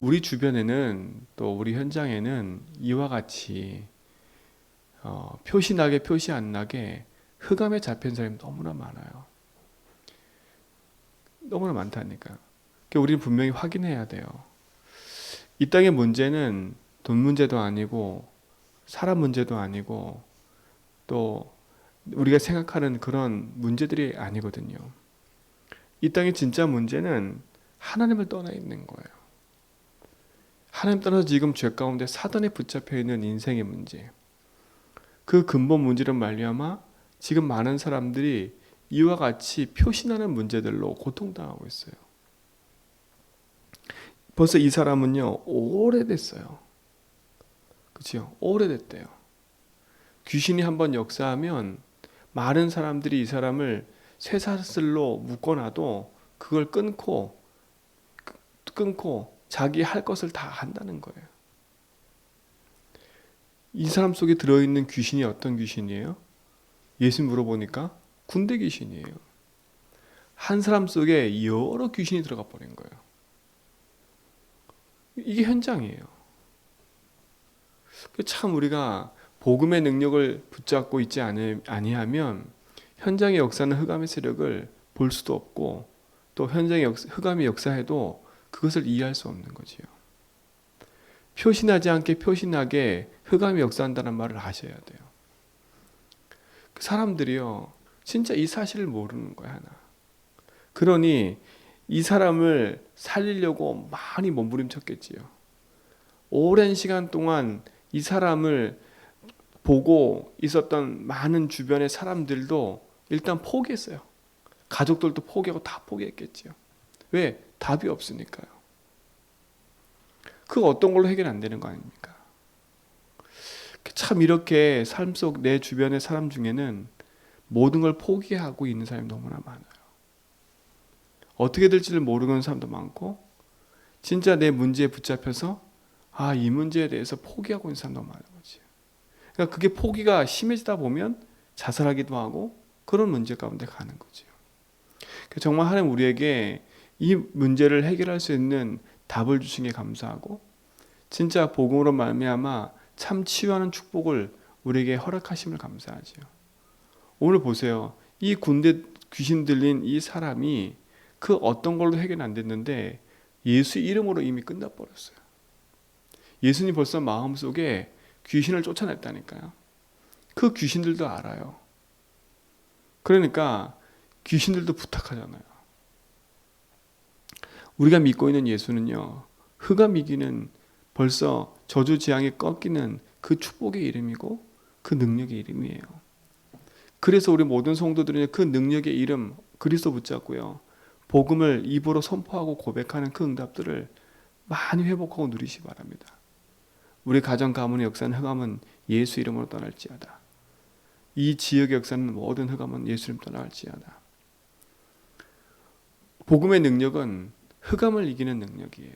우리 주변에는 또 우리 현장에는 이와 같이 표시 나게 표시 안 나게 흑암에 잡힌 사람이 너무나 많아요. 너무나 많다니까. 그러니까 우리는 분명히 확인해야 돼요. 이 땅의 문제는 돈 문제도 아니고 사람 문제도 아니고 또 우리가 생각하는 그런 문제들이 아니거든요. 이 땅의 진짜 문제는 하나님을 떠나 있는 거예요. 하나님 떠나서 지금 죄 가운데 사단에 붙잡혀 있는 인생의 문제. 그 근본 문제를 말미암아 지금 많은 사람들이 이와 같이 표시나는 문제들로 고통당하고 있어요. 벌써 이 사람은요, 오래됐어요. 그렇죠? 오래됐대요. 귀신이 한번 역사하면 많은 사람들이 이 사람을 쇠사슬로 묶어놔도 그걸 끊고 자기 할 것을 다 한다는 거예요. 이 사람 속에 들어있는 귀신이 어떤 귀신이에요? 예수 물어보니까 군대 귀신이에요. 한 사람 속에 여러 귀신이 들어가 버린 거예요. 이게 현장이에요. 참 우리가 복음의 능력을 붙잡고 있지 아니하면 현장의 역사는 흑암의 세력을 볼 수도 없고 또 현장의 흑암이 역사해도 그것을 이해할 수 없는 거지요. 표시나지 않게 표시나게 흑암이 역사한다는 말을 하셔야 돼요. 그 사람들이요, 진짜 이 사실을 모르는 거야 하나. 그러니 이 사람을 살리려고 많이 몸부림쳤겠지요. 오랜 시간 동안 이 사람을 보고 있었던 많은 주변의 사람들도 일단 포기했어요. 가족들도 포기하고 다 포기했겠지요. 왜? 답이 없으니까요. 그 어떤 걸로 해결 안 되는 거 아닙니까? 참 이렇게 삶 속 내 주변의 사람 중에는 모든 걸 포기하고 있는 사람이 너무나 많아요. 어떻게 될지를 모르는 사람도 많고 진짜 내 문제에 붙잡혀서 이 문제에 대해서 포기하고 있는 사람도 많은 거지. 그러니까 그게 포기가 심해지다 보면 자살하기도 하고 그런 문제 가운데 가는 거죠. 정말 하나님 우리에게 이 문제를 해결할 수 있는 답을 주신 게 감사하고 진짜 복음으로 말미암아 참 치유하는 축복을 우리에게 허락하심을 감사하지요. 오늘 보세요. 이 군대 귀신 들린 이 사람이 그 어떤 걸로 해결 안 됐는데 예수 이름으로 이미 끝나버렸어요. 예수님 벌써 마음속에 귀신을 쫓아냈다니까요. 그 귀신들도 알아요. 그러니까 귀신들도 부탁하잖아요. 우리가 믿고 있는 예수는요, 흑암 이기는 벌써 저주 재앙이 꺾이는 그 축복의 이름이고 그 능력의 이름이에요. 그래서 우리 모든 성도들은 그 능력의 이름 그리스도 붙잡고요, 복음을 입으로 선포하고 고백하는 그 응답들을 많이 회복하고 누리시 바랍니다. 우리 가정 가문의 역사는 흑암은 예수 이름으로 떠날지어다. 이 지역의 역사는 모든 흑암은 예수 이름 떠날지어다. 복음의 능력은 흑암을 이기는 능력이에요.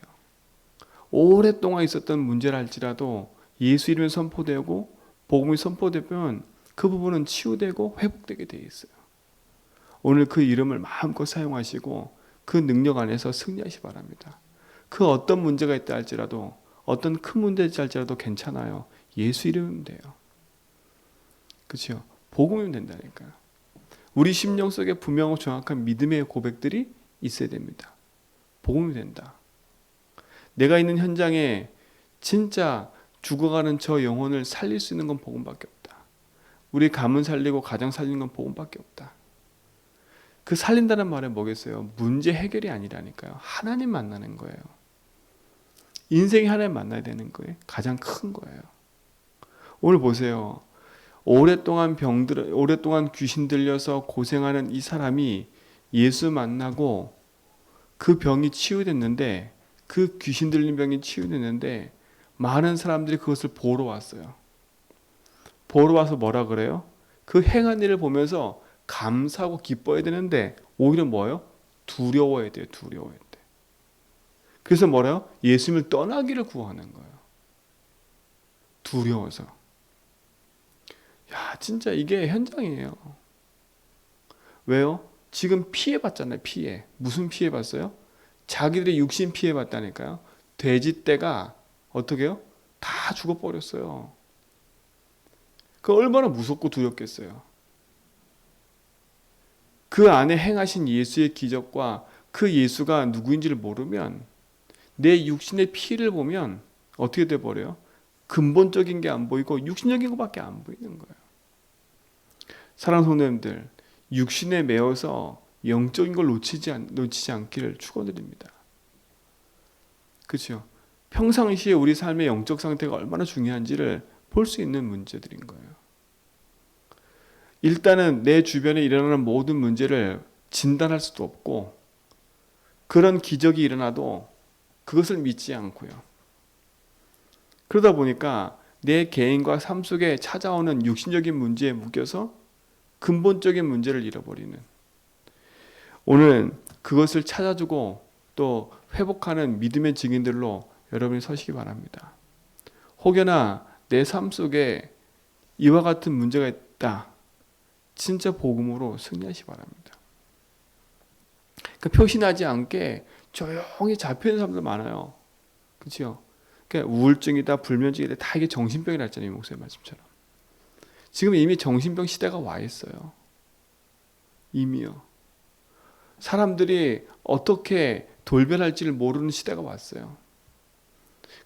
오랫동안 있었던 문제라 할지라도 예수 이름이 선포되고 복음이 선포되면 그 부분은 치유되고 회복되게 되어 있어요. 오늘 그 이름을 마음껏 사용하시고 그 능력 안에서 승리하시 바랍니다. 그 어떤 문제가 있다 할지라도 어떤 큰 문제일지 할지라도 괜찮아요. 예수 이름이면 돼요. 그렇죠? 복음이면 된다니까요. 우리 심령 속에 분명하고 정확한 믿음의 고백들이 있어야 됩니다. 복음이 된다. 내가 있는 현장에 진짜 죽어가는 저 영혼을 살릴 수 있는 건 복음밖에 없다. 우리 가문 살리고 가정 살리는 건 복음밖에 없다. 그 살린다는 말은 뭐겠어요? 문제 해결이 아니라니까요. 하나님 만나는 거예요. 인생이 하나님 만나야 되는 거예요. 가장 큰 거예요. 오늘 보세요. 오랫동안 귀신 들려서 고생하는 이 사람이 예수 만나고 그 병이 치유됐는데, 그 귀신 들린 병이 치유됐는데 많은 사람들이 그것을 보러 왔어요. 보러 와서 뭐라 그래요? 그 행한 일을 보면서 감사하고 기뻐해야 되는데 오히려 뭐예요? 두려워해야 돼요. 두려워해야 돼. 그래서 뭐래요? 예수님을 떠나기를 구하는 거예요. 두려워서. 야, 진짜 이게 현장이에요. 왜요? 지금 피해봤잖아요. 피해. 무슨 피해봤어요? 자기들의 육신 피해봤다니까요. 돼지떼가 어떻게 해요? 다 죽어버렸어요. 그 얼마나 무섭고 두렵겠어요. 그 안에 행하신 예수의 기적과 그 예수가 누구인지를 모르면 내 육신의 피를 보면 어떻게 돼버려요? 근본적인 게 안 보이고 육신적인 것밖에 안 보이는 거예요. 사랑하는 성도님들, 육신에 매여서 영적인 걸 놓치지 않기를 축원드립니다. 그렇죠? 평상시에 우리 삶의 영적 상태가 얼마나 중요한지를 볼 수 있는 문제들인 거예요. 일단은 내 주변에 일어나는 모든 문제를 진단할 수도 없고 그런 기적이 일어나도 그것을 믿지 않고요. 그러다 보니까 내 개인과 삶 속에 찾아오는 육신적인 문제에 묶여서 근본적인 문제를 잃어버리는, 오늘 그것을 찾아주고 또 회복하는 믿음의 증인들로 여러분이 서시기 바랍니다. 혹여나 내 삶 속에 이와 같은 문제가 있다, 진짜 복음으로 승리하시기 바랍니다. 그 표신하지 않게 조용히 잡히는 사람들 많아요. 그렇죠? 그러니까 우울증이다, 불면증이다, 다 이게 정신병이라 했잖아요, 목사님 말씀처럼. 지금 이미 정신병 시대가 와 있어요. 이미요. 사람들이 어떻게 돌변할지를 모르는 시대가 왔어요.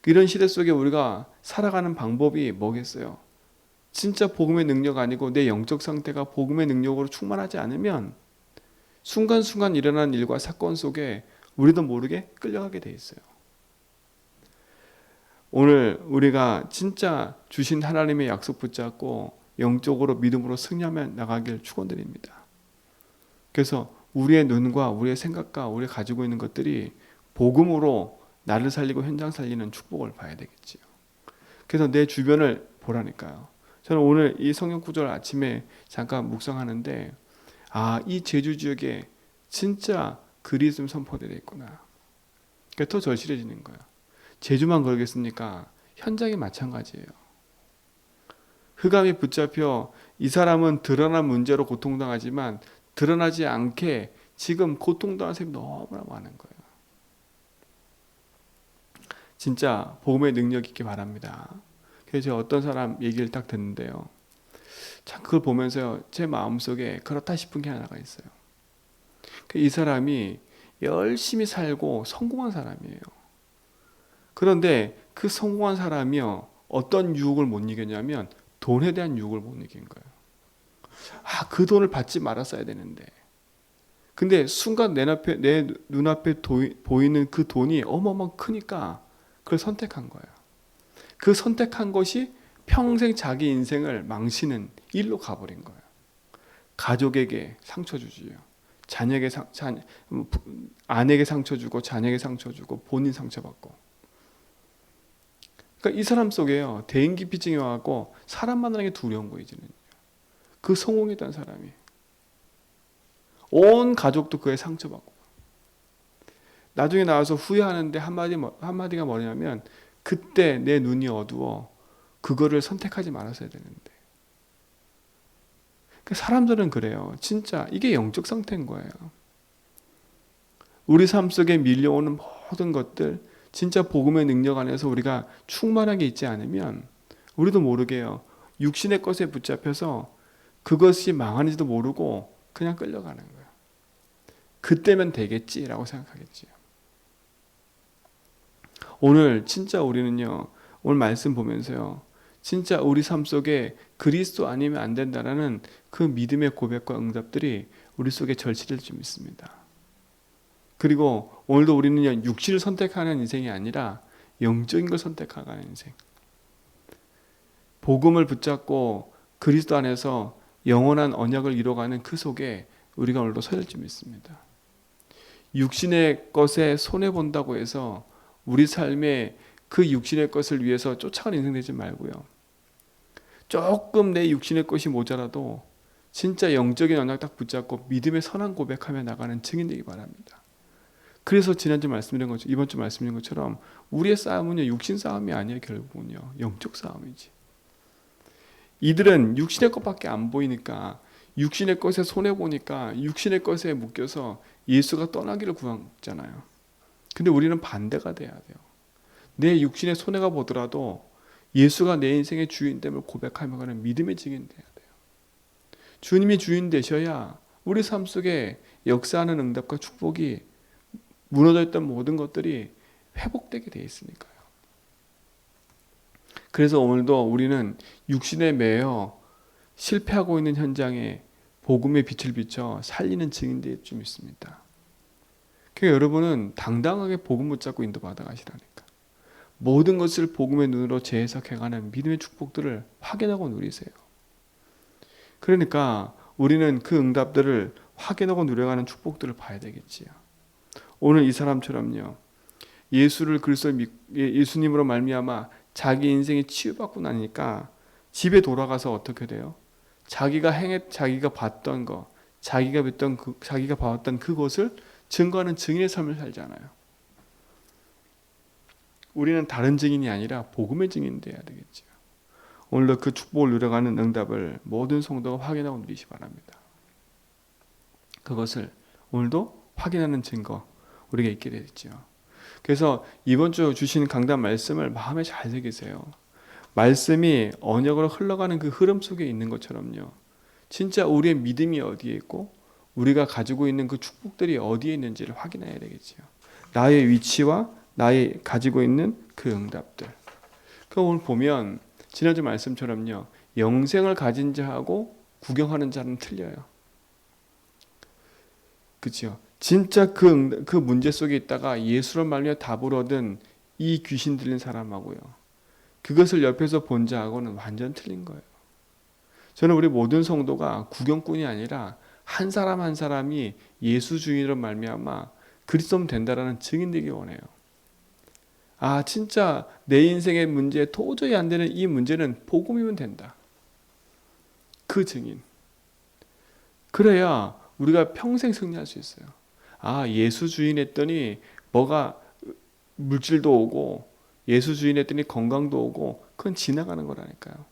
이런 시대 속에 우리가 살아가는 방법이 뭐겠어요? 진짜 복음의 능력 아니고 내 영적 상태가 복음의 능력으로 충만하지 않으면 순간순간 일어나는 일과 사건 속에 우리도 모르게 끌려가게 돼 있어요. 오늘 우리가 진짜 주신 하나님의 약속 붙잡고 영적으로 믿음으로 승리하며 나가길 축원드립니다. 그래서 우리의 눈과 우리의 생각과 우리가 가지고 있는 것들이 복음으로 나를 살리고 현장 살리는 축복을 봐야 되겠지요. 그래서 내 주변을 보라니까요. 저는 오늘 이 성경 구절을 아침에 잠깐 묵상하는데, 이 제주 지역에 진짜 그리스도 선포되어 있구나. 그러니까 더 절실해지는 거예요. 제주만 그러겠습니까? 현장이 마찬가지예요. 흑암이 붙잡혀 이 사람은 드러난 문제로 고통당하지만 드러나지 않게 지금 고통당한 사람이 너무나 많은 거예요. 진짜 복음의 능력 있기 바랍니다. 그래서 제가 어떤 사람 얘기를 딱 듣는데요, 참 그걸 보면서요, 제 마음속에 그렇다 싶은 게 하나가 있어요. 이 사람이 열심히 살고 성공한 사람이에요. 그런데 그 성공한 사람이요, 어떤 유혹을 못 이겼냐면 돈에 대한 유혹을 못 이긴 거예요. 그 돈을 받지 말았어야 되는데, 근데 순간 내 눈앞에 보이는 그 돈이 어마어마하게 크니까 그걸 선택한 거예요. 그 선택한 것이 평생 자기 인생을 망치는 일로 가버린 거예요. 가족에게 상처 주지요. 아내에게 상처 주고, 자녀에게 상처 주고, 본인 상처 받고. 그러니까 이 사람 속에요, 대인기피증이 와갖고 사람 만나는 게 두려운 거예요, 이제는. 그 성공했던 사람이. 온 가족도 그에 상처받고. 나중에 나와서 후회하는데 한마디가 뭐냐면, 그때 내 눈이 어두워 그거를 선택하지 말았어야 되는데. 사람들은 그래요. 진짜 이게 영적 상태인 거예요. 우리 삶 속에 밀려오는 모든 것들, 진짜 복음의 능력 안에서 우리가 충만하게 있지 않으면 우리도 모르게요, 육신의 것에 붙잡혀서 그것이 망하는지도 모르고 그냥 끌려가는 거예요. 그때면 되겠지라고 생각하겠지요. 오늘 진짜 우리는요, 오늘 말씀 보면서요, 진짜 우리 삶 속에 그리스도 아니면 안 된다라는 그 믿음의 고백과 응답들이 우리 속에 절실해질 줄 믿습니다. 그리고 오늘도 우리는요, 육신을 선택하는 인생이 아니라 영적인 걸 선택하는 인생. 복음을 붙잡고 그리스도 안에서 영원한 언약을 이뤄가는 그 속에 우리가 오늘도 서야 할 줄 믿습니다. 육신의 것에 손해본다고 해서 우리 삶에 그 육신의 것을 위해서 쫓아가는 인생 되지 말고요, 조금 내 육신의 것이 모자라도 진짜 영적인 언약 딱 붙잡고 믿음의 선한 고백하며 나가는 증인 되기 바랍니다. 그래서 지난주 말씀드린 것처럼, 이번 주 말씀드린 것처럼 우리의 싸움은요, 육신 싸움이 아니에요. 결국은요, 영적 싸움이지. 이들은 육신의 것밖에 안 보이니까, 육신의 것에 손해보니까 육신의 것에 묶여서 예수가 떠나기를 구하잖아요. 근데 우리는 반대가 돼야 돼요. 내 육신의 손해가 보더라도 예수가 내 인생의 주인됨을 고백하며 가는 믿음의 증인 돼야 돼요. 주님이 주인 되셔야 우리 삶 속에 역사하는 응답과 축복이 무너져 있던 모든 것들이 회복되게 돼 있으니까요. 그래서 오늘도 우리는 육신에 매여 실패하고 있는 현장에 복음의 빛을 비춰 살리는 증인 될 줄 믿습니다. 그러니까 여러분은 당당하게 복음 붙잡고 인도받아 가시라니까. 모든 것을 복음의 눈으로 재해석해가는 믿음의 축복들을 확인하고 누리세요. 그러니까 우리는 그 응답들을 확인하고 누려가는 축복들을 봐야 되겠지요. 오늘 이 사람처럼요. 예수를 그리스도 예수님으로 말미암아 자기 인생이 치유받고 나니까 집에 돌아가서 어떻게 돼요? 자기가 봤던 거, 자기가 봐왔던 그것을 증거하는 증인의 삶을 살잖아요. 우리는 다른 증인이 아니라 복음의 증인이 돼야 되겠죠. 오늘도 그 축복을 누려가는 응답을 모든 성도가 확인하고 누리시 바랍니다. 그것을 오늘도 확인하는 증거 우리가 있게 되겠죠. 그래서 이번 주 주신 강단 말씀을 마음에 잘 새기세요. 말씀이 언약으로 흘러가는 그 흐름 속에 있는 것처럼요. 진짜 우리의 믿음이 어디에 있고 우리가 가지고 있는 그 축복들이 어디에 있는지를 확인해야 되겠죠. 나의 위치와 나의 가지고 있는 그 응답들. 그 오늘 보면 지난주 말씀처럼요. 영생을 가진 자하고 구경하는 자는 틀려요. 그렇죠? 진짜 그 문제 속에 있다가 예수를 말미암아 답을 얻은 이 귀신 들린 사람하고요. 그것을 옆에서 본 자하고는 완전 틀린 거예요. 저는 우리 모든 성도가 구경꾼이 아니라 한 사람 한 사람이 예수 주인으로 말미암아 그리스도면 된다라는 증인 되기 원해요. 아, 진짜 내 인생의 문제 도저히 안 되는 이 문제는 복음이면 된다. 그 증인. 그래야 우리가 평생 승리할 수 있어요. 아, 예수 주인 했더니 뭐가 물질도 오고 예수 주인 했더니 건강도 오고 그건 지나가는 거라니까요.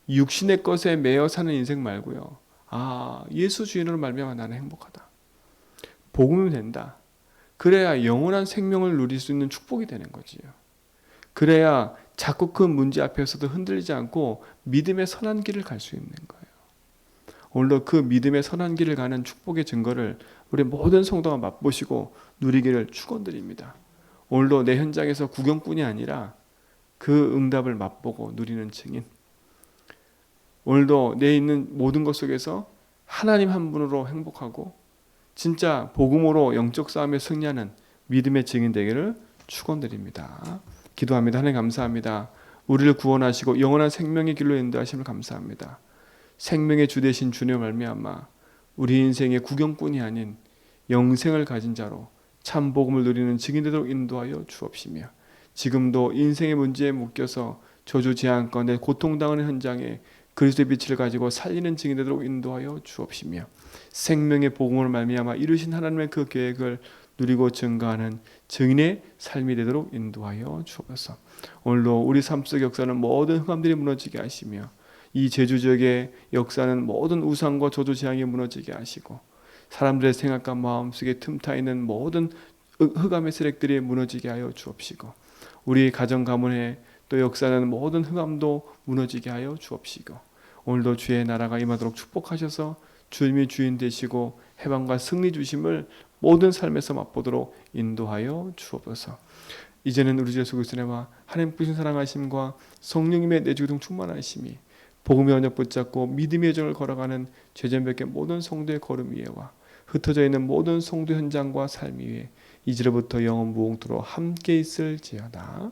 육신의 것에 매여 사는 인생 말고요. 아, 예수 주인으로 말미암아 나는 행복하다. 복음이면 된다. 그래야 영원한 생명을 누릴 수 있는 축복이 되는 거지요. 그래야 자꾸 그 문제 앞에서도 흔들리지 않고 믿음의 선한 길을 갈 수 있는 거예요. 오늘도 그 믿음의 선한 길을 가는 축복의 증거를 우리 모든 성도가 맛보시고 누리기를 축원드립니다. 오늘도 내 현장에서 구경꾼이 아니라 그 응답을 맛보고 누리는 증인. 오늘도 내 있는 모든 것 속에서 하나님 한 분으로 행복하고 진짜 복음으로 영적 싸움에 승리하는 믿음의 증인 되기를 축원드립니다. 기도합니다. 하나님 감사합니다. 우리를 구원하시고 영원한 생명의 길로 인도하심을 감사합니다. 생명의 주 되신 주님 말미암아 우리 인생의 구경꾼이 아닌 영생을 가진 자로 참 복음을 누리는 증인 되도록 인도하여 주옵시며 지금도 인생의 문제에 묶여서 저주 재앙 가운데 고통당하는 현장에 그리스도의 빛을 가지고 살리는 증인 되도록 인도하여 주옵시며 생명의 복음을 말미암아 이루신 하나님의 그 계획을 누리고 증거하는 증인의 삶이 되도록 인도하여 주옵소서. 오늘도 우리 삶 속 역사는 모든 흑암들이 무너지게 하시며 이 제주 지역의 역사는 모든 우상과 저주 재앙이 무너지게 하시고 사람들의 생각과 마음속에 틈타 있는 모든 흑암의 세력들이 무너지게 하여 주옵시고 우리 가정 가문의 또 역사는 모든 흑암도 무너지게 하여 주옵시고 오늘도 주의 나라가 임하도록 축복하셔서 주님이 주인 되시고 해방과 승리 주심을 모든 삶에서 맛보도록 인도하여 주옵소서. 이제는 우리 주 예수 그리스도와 하나님 뿌신 사랑하심과 성령님의 내주동 충만하심이 복음의 언약 붙잡고 믿음의 여정을 걸어가는 죄전백의 모든 성도의 걸음 위에와 흩어져 있는 모든 성도 현장과 삶 위에 이제로부터 영원 무궁토록 함께 있을지어다.